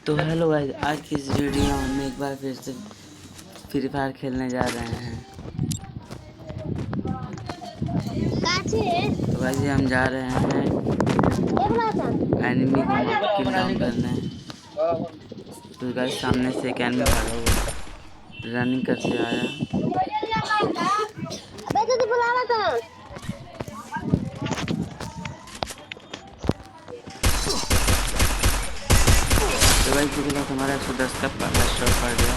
तो hello guys, आज की इस वीडियो में हम एक बार फिर से फ्री फायर खेलने जा रहे हैं। तो गाइस ये हम जा रहे हैं एनिमी को किल डाउन करने। तो गाइस सामने से एक एनिमी खड़ा हुआ रनिंग करते आया। तो गाइस इसके बाद हमारा 110 का पहला शॉट पड़ गया।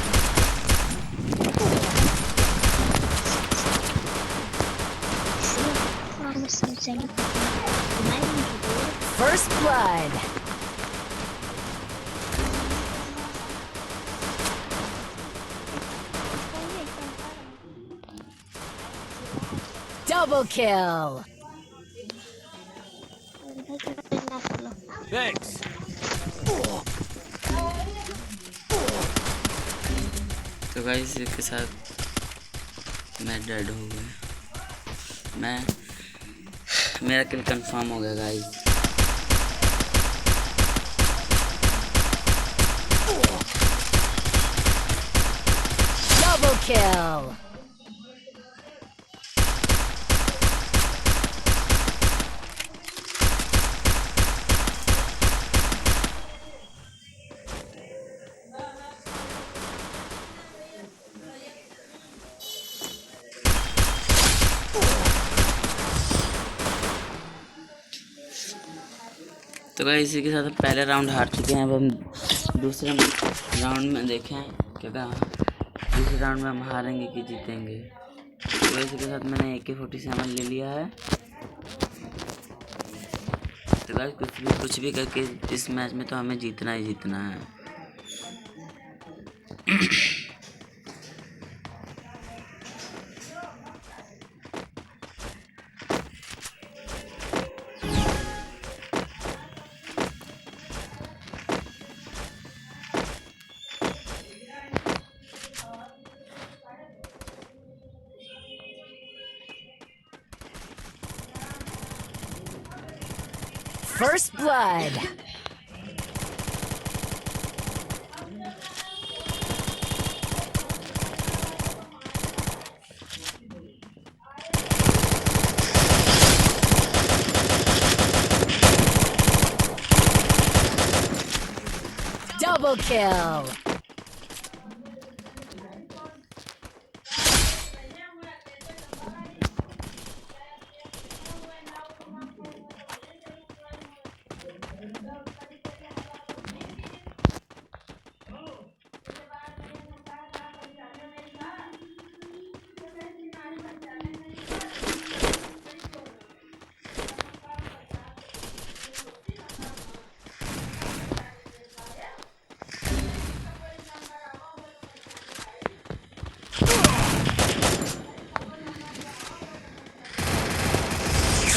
First blood. Double kill. Thanks. तो गाइस इसके साथ मैं डेड हो गया। मेरा किल कंफर्म हो गया गाइस। Double kill. तो गाइस इसी के साथ हम पहले राउंड हार चुके हैं। अब हम दूसरे राउंड में देखें क्या दूसरे राउंड में हम हारेंगे कि जीतेंगे। तो इसी के साथ मैंने AK-47 ले लिया है। तो गाइस कुछ भी करके इस मैच में तो हमें जीतना ही जीतना है। First blood. Double kill.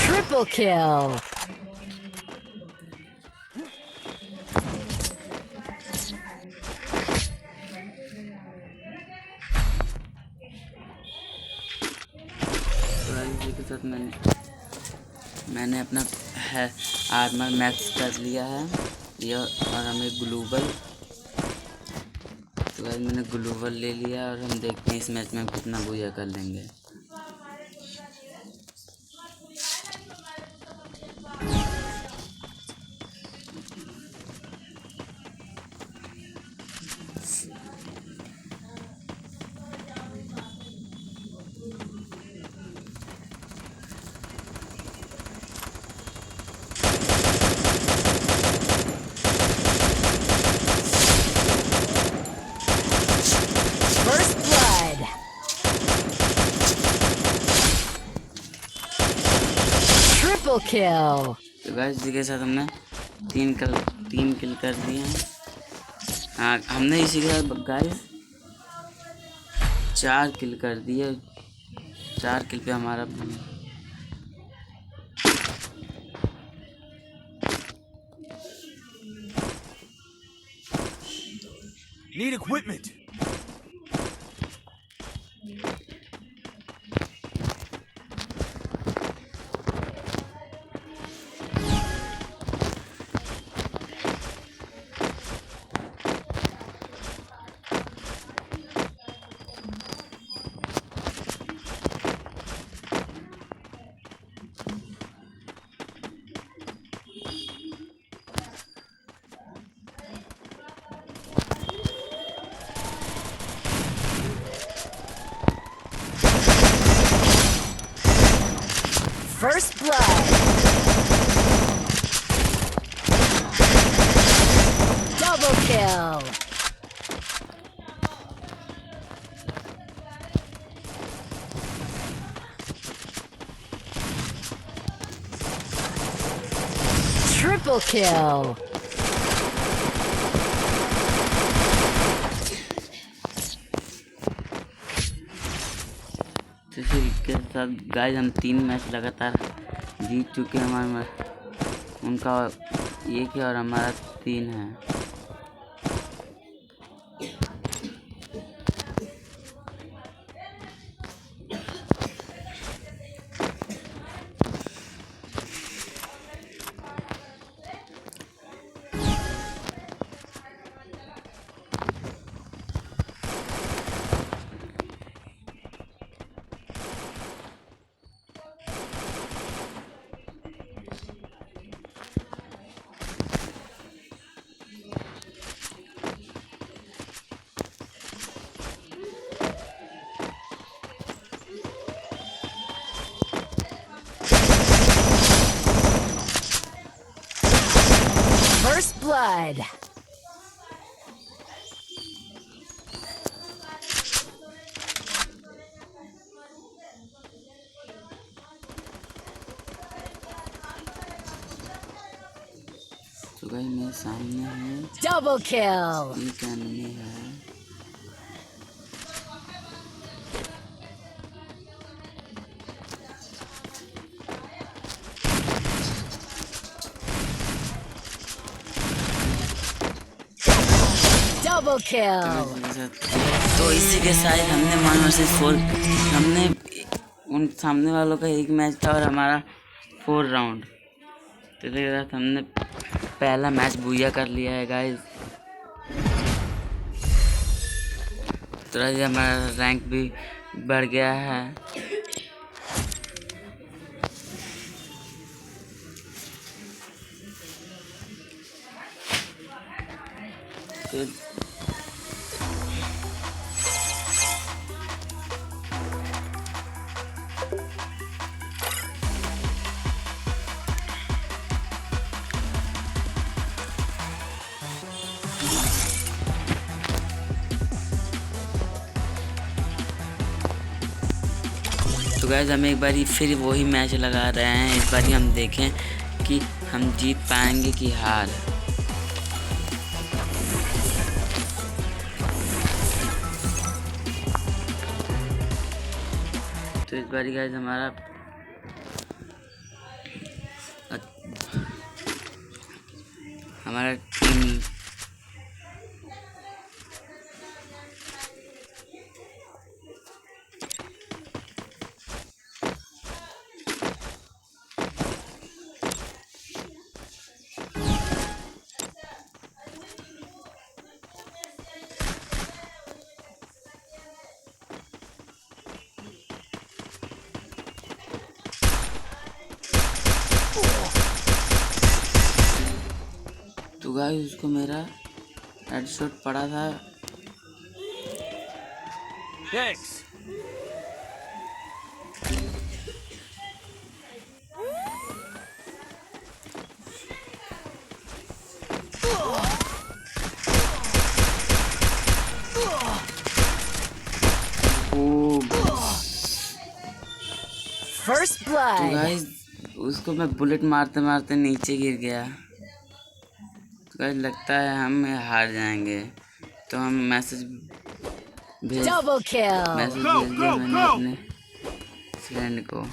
Triple kill. तो इसी के साथ मैंने अपना है आर्मर मैक्स कर लिया है ये, और हमें ग्लोबल। तो गाइस मैंने ग्लोबल ले लिया और हम देखते हैं इस मैच में हम कितना बुया कर लेंगे। First blood. Triple kill. तो गाइस इसी के साथ हमने तीन किल कर दिए हैं। हाँ हमने इसी के साथ गाइस 4 किल कर दिए। 4 किल पे हमारा Need equipment. First blood. Double kill. Triple kill. तो इसी के साथ गाइस हम 3 मैच लगातार जीत चुके हैं। हमारा उनका 1 है और हमारा 3 है। First blood. तो गाइस मेरे सामने है Double kill. एक एनिमी है। Double kill. तो इसी के साथ हमने 1 vs 4 हमने उन सामने वालों का 1 मैच था और हमारा 4 राउंड। तो इसके साथ हमने पहला मैच बुया कर लिया है गाइस। तो गाइस हमारा रैंक भी बढ़ गया है। तो तो गाइस हम एक बारी फिर वही मैच लगा रहे हैं। इस बारी हम देखें कि हम जीत पाएंगे कि हार। तो इस बारी गाइस हमारा टीम तो गाइस उसको मेरा हेडशॉट पड़ा था। Thanks. First तो blood. गाइस उसको मैं बुलेट मारते मारते नीचे गिर गया। तो गाइस लगता है हम हार जाएंगे। तो हम मैसेज भेज Double kill. दिया मैंने अपने फ्रेंड को।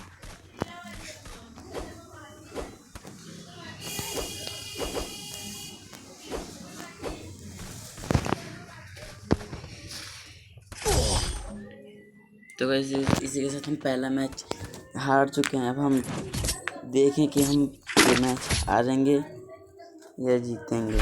तो गाइस इसी के साथ हम पहला मैच हार चुके हैं। अब हम देखें कि हम ये मैच हारेंगे या जीतेंगे।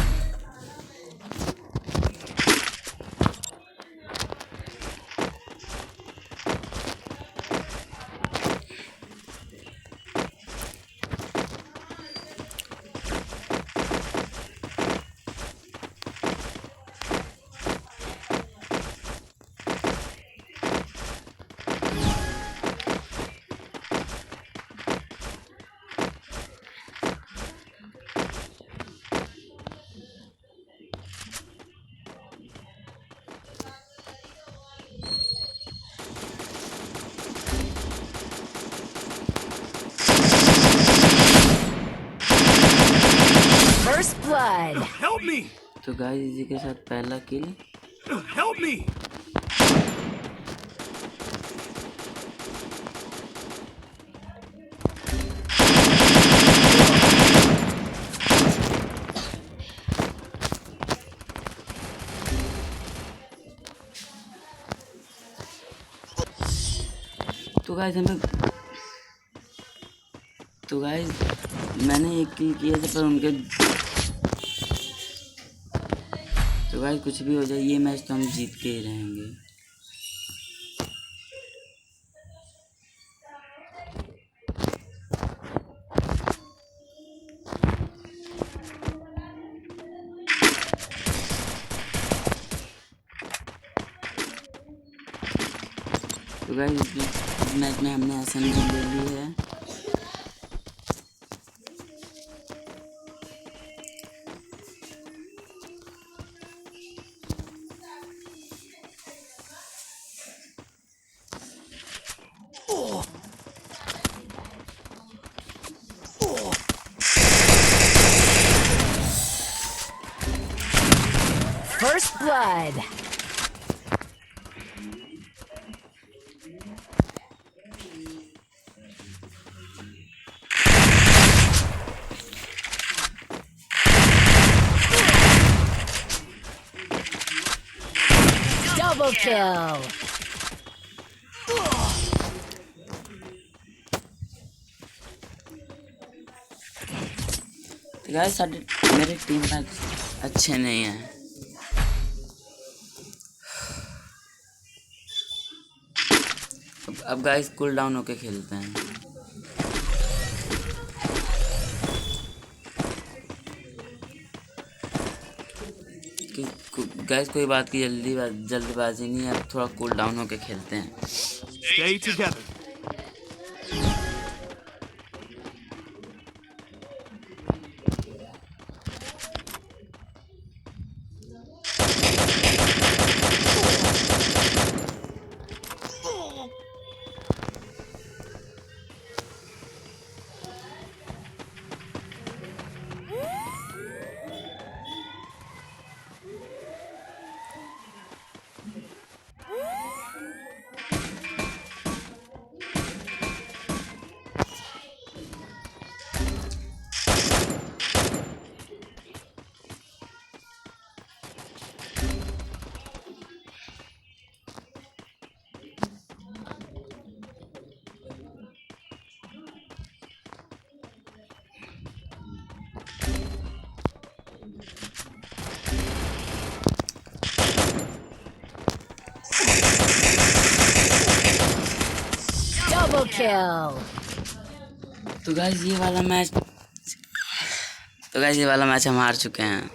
me! तो गाइस इसी के साथ पहला किल। Help me! तो गाइस मैंने एक किल किया था, पर उनके तो गाइस कुछ भी हो जाए ये मैच तो हम जीत के ही रहेंगे। तो गाइस इस मैच में हमने एसएमजी ले ली है। First blood. Double kill. तो गाइस मेरे टीम में अच्छे नहीं हैं। अब गाइस कूल डाउन होके खेलते हैं। गाइस कोई बात की जल्दीबाजी नहीं है, अब थोड़ा कूल डाउन होके खेलते हैं। Stay together. Double kill. तो गाइस ये वाला मैच हम हार चुके हैं।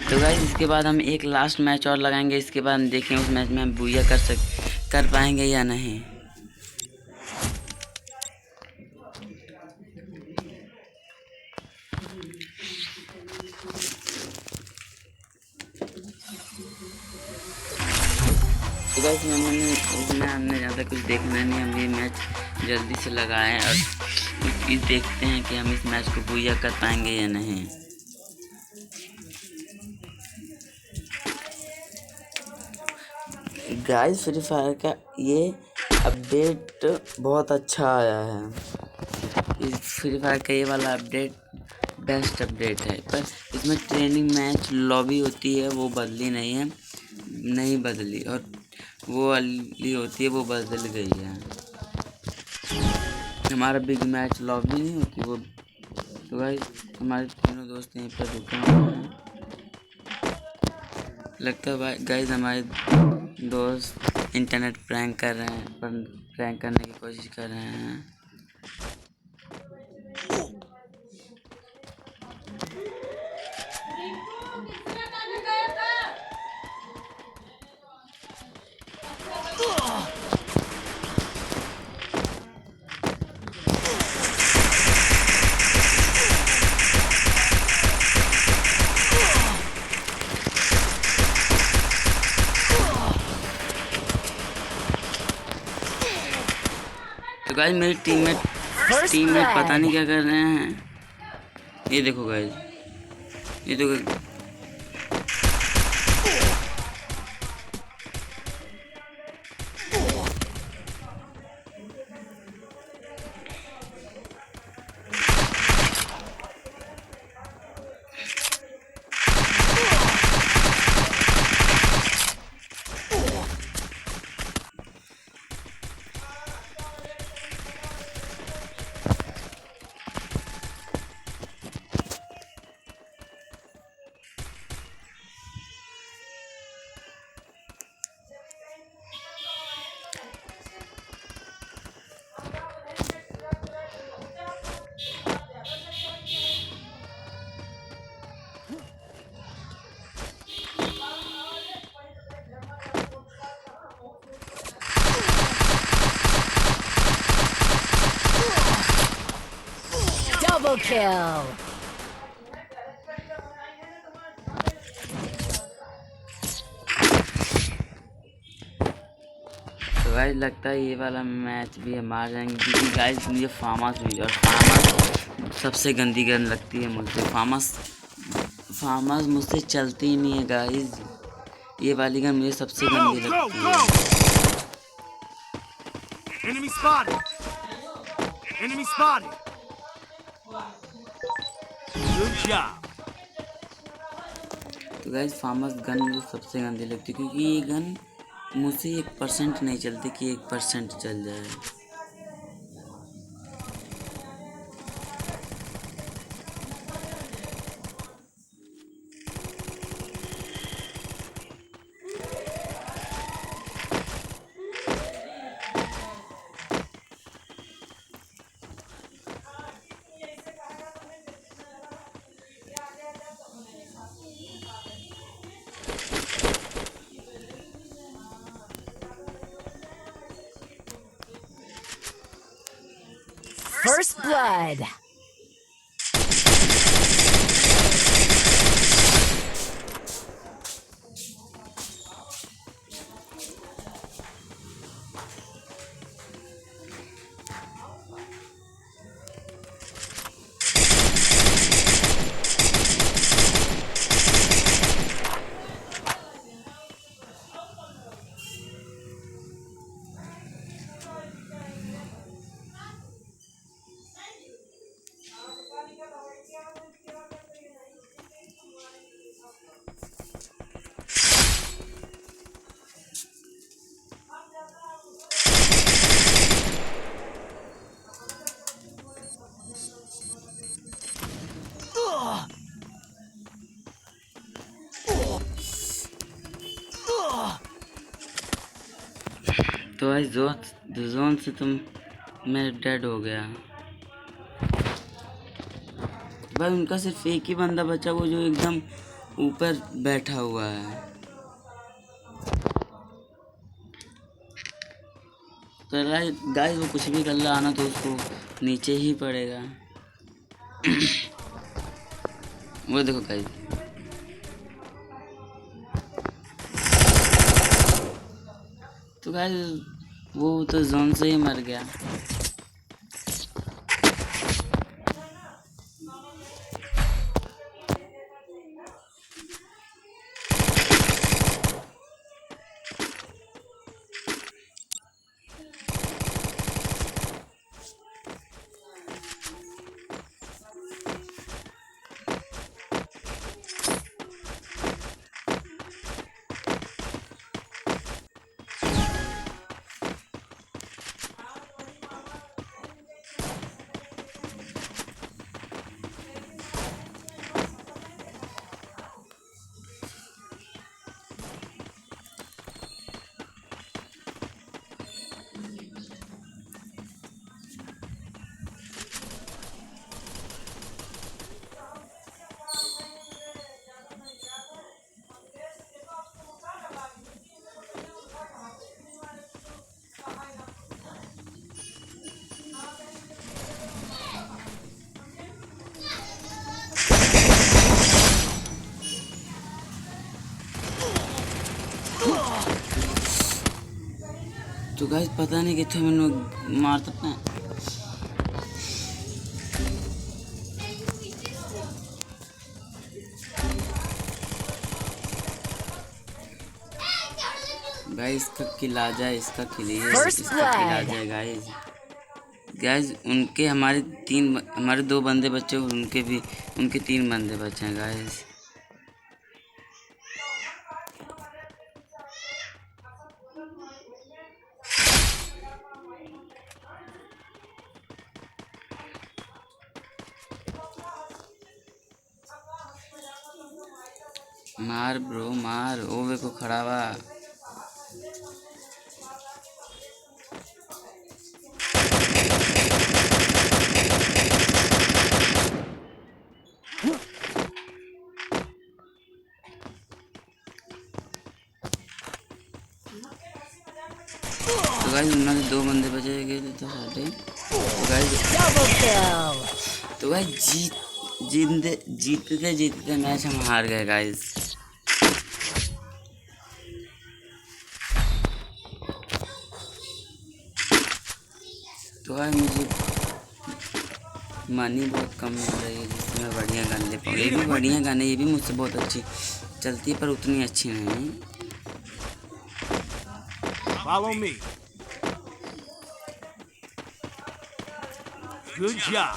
तो गाइस इसके बाद हम एक लास्ट मैच और लगाएंगे। इसके बाद हम देखें उस मैच में हम बुया कर पाएंगे या नहीं। तो गाइस हमने ज़्यादा कुछ देखना नहीं, हम ये मैच जल्दी से लगाएं और देखते हैं कि हम इस मैच को बुया कर पाएंगे या नहीं। गाइस फ्री फायर का ये अपडेट बहुत अच्छा आया है। इस फ्री फायर का ये वाला अपडेट बेस्ट अपडेट है, पर इसमें ट्रेनिंग मैच लॉबी होती है वो बदली नहीं बदली, और वो वाली होती है वो बदल गई है। हमारा बिग मैच लॉबी नहीं होती वो। तो गाइस हमारे तीनों दोस्त यहीं पर रुके हुए हैं। लगता है भाई गाइस हमारे दोस्त इंटरनेट प्रैंक कर रहे हैं, पर प्रैंक करने की कोशिश कर रहे हैं। तो गाइस मेरी टीम में First टीम में पता नहीं blood. क्या कर रहे हैं। ये देखो गाइस, ये तो Double kill. तो गाइस लगता है ये वाला मैच भी हम हार जाएंगे, क्योंकि गाइस मुझे फार्मस हुई और फार्मस सबसे गंदी गन लगती है मुझसे। फार्मस मुझसे चलती ही नहीं है गाइस। ये वाली गन मुझे सबसे Go, गंदी go, लगती go! है। Enemy spotted! Enemy spotted! Good job! तो गाइस फार्मस गन मुझे सबसे गंदी लगती है, क्योंकि ये गन मुझसे 1% नहीं चलती कि 1% चल जाए। First blood. तो भाई जोन से तुम मैं डेड हो गया भाई। उनका सिर्फ एक ही बंदा बचा, वो जो एकदम ऊपर बैठा हुआ है। तो गाइस वो कुछ भी कर रहा आना तो उसको नीचे ही पड़ेगा। वो देखो गाइस, तो गाइस वो तो जोन से ही मर गया। तो गाइस पता नहीं कितने मैंने मार सकते हैं। गाइस इसका किल आ जाए, इसका किल ये First इसका किल आ blood. जाए गाइस। गाइस उनके हमारे 2 बंदे बचे और उनके 3 बंदे बचे हैं गाइस। मार ब्रो मार, ओवे को खड़ा हुआ। तो गाइस उनमें से 2 बंदे बचे गए थे तो साढ़े। तो गाइस Double kill. तो गाइस जीतते मैच हम हार गए गाइस। तो गाइस मुझे मनी बहुत कम मिल रही है जिससे मैं बढ़िया गन ले पाऊँ। ये भी बढ़िया गन है, ये भी मुझसे बहुत अच्छी चलती है पर उतनी अच्छी नहीं। Follow me. Good job.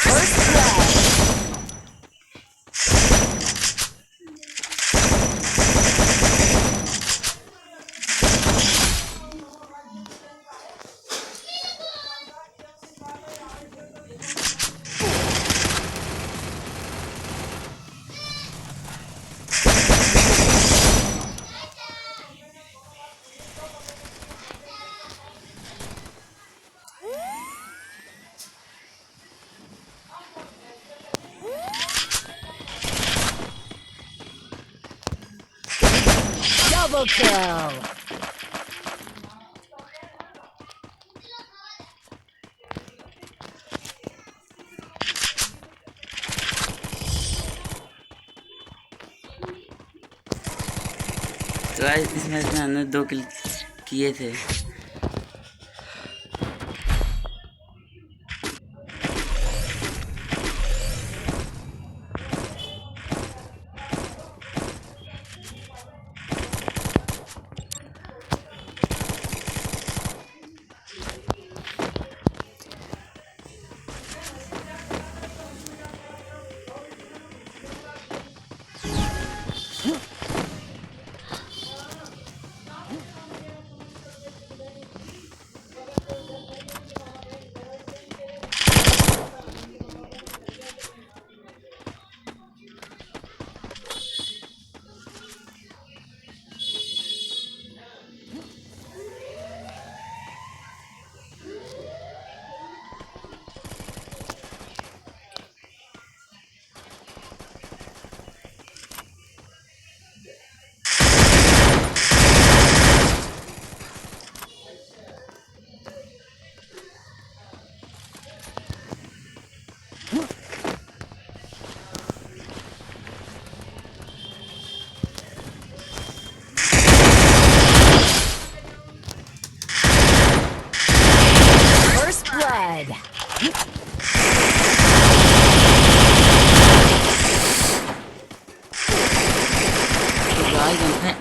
First blood. Double kill. तो गाइस इस मैच में हमने 2 किल किए थे। First blood. तो गाइस हमने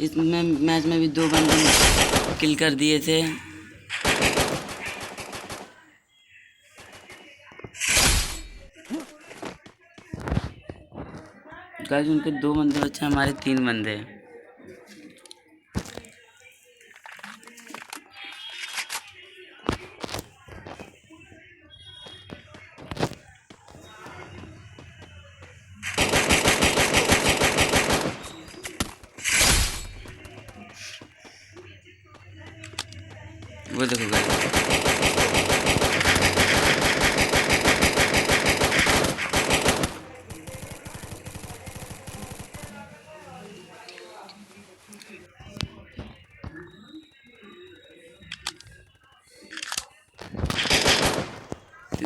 इस मैच में भी 2 बंदे किल कर दिए थे। गाइस उनके 2 बंदे बचे, हमारे 3 बंदे। वो देखो गाइस,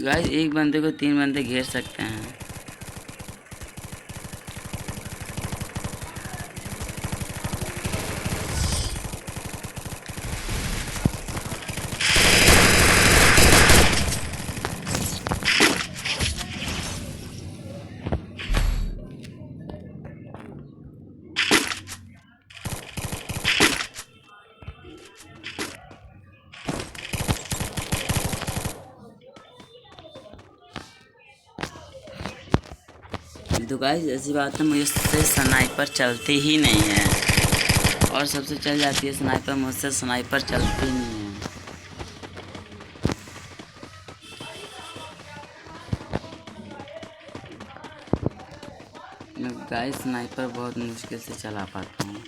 गाइस एक बंदे को 3 बंदे घेर सकते हैं। तो गाइस ऐसी बात है, मुझसे स्नाइपर चलती ही नहीं है, और सबसे चल जाती है स्नाइपर, मुझसे स्नाइपर चलती ही नहीं है। मैं गाइस स्नाइपर बहुत मुश्किल से चला पाता हूँ।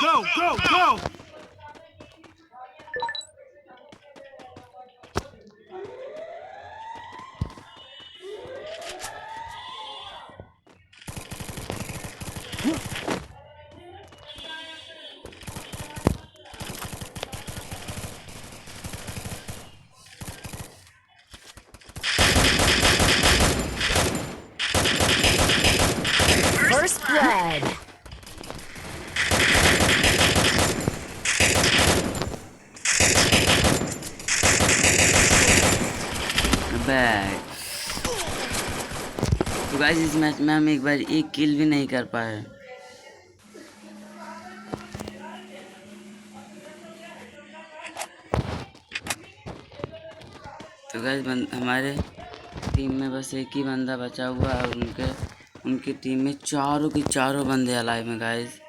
Go, go, go! First blood. Bag तो गाइस इस मैच में हम एक बार एक किल भी नहीं कर पाए। तो गाइस हमारे टीम में बस एक ही बंदा बचा हुआ है, और उनकी टीम में चारों के चारों बंदे अलाइव में guys.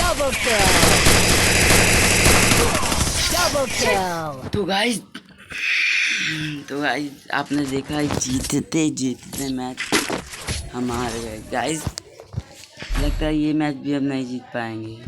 Double kill. Double kill. तो गाइस आपने देखा जीतते मैच हम हार गए गाइस। लगता है ये मैच भी अब नहीं जीत पाएंगे।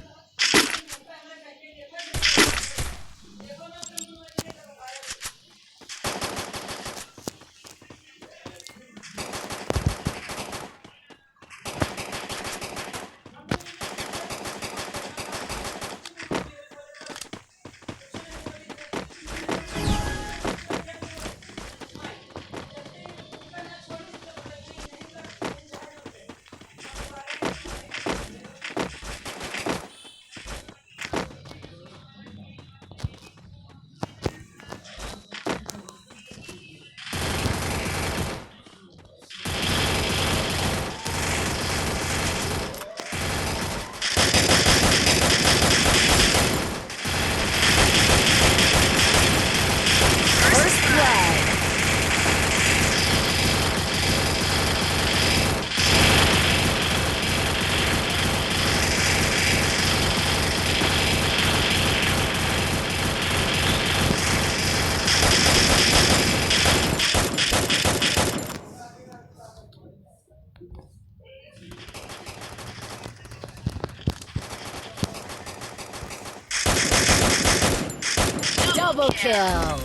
Double kill.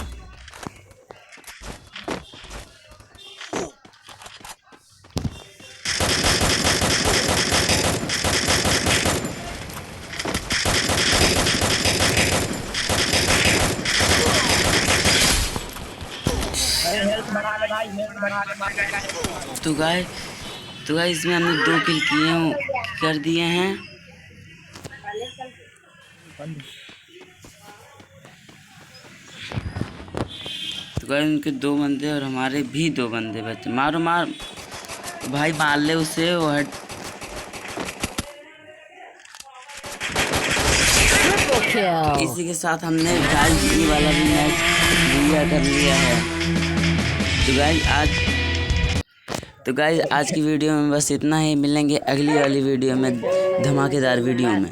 तो गाइस इसमें हमने 2 किल कर दिए हैं। तो गाइस उनके 2 बंदे और हमारे भी 2 बंदे बचे। मारो मार भाई, मार ले उसे। वो Triple kill. इसी के साथ हमने गाइस ये वाला भी मैच पूरा कर लिया है। तो गाइस आज की वीडियो में बस इतना ही। मिलेंगे अगली वाली वीडियो में, धमाकेदार वीडियो में।